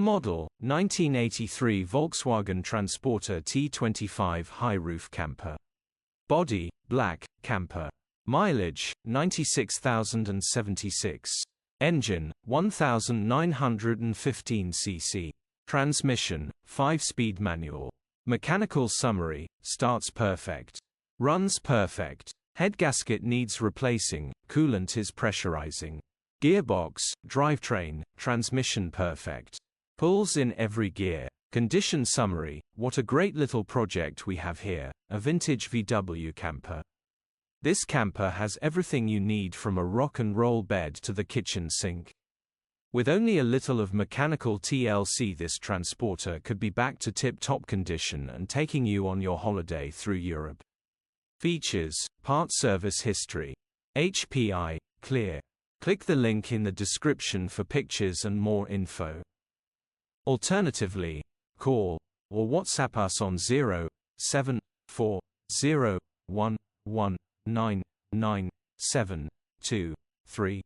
Model, 1983 Volkswagen Transporter T25 high roof camper. Body, black, camper. Mileage, 96,076. Engine, 1915 cc. Transmission, 5-speed manual. Mechanical summary, starts perfect. Runs perfect. Headgasket needs replacing, coolant is pressurizing. Gearbox, drivetrain, transmission perfect. Pulls in every gear. Condition summary, what a great little project we have here, a vintage VW camper. This camper has everything you need from a rock and roll bed to the kitchen sink. With only a little of mechanical TLC, this transporter could be back to tip-top condition and taking you on your holiday through Europe. Features, part service history. HPI, clear. Click the link in the description for pictures and more info. Alternatively, call or WhatsApp us on 07401199723.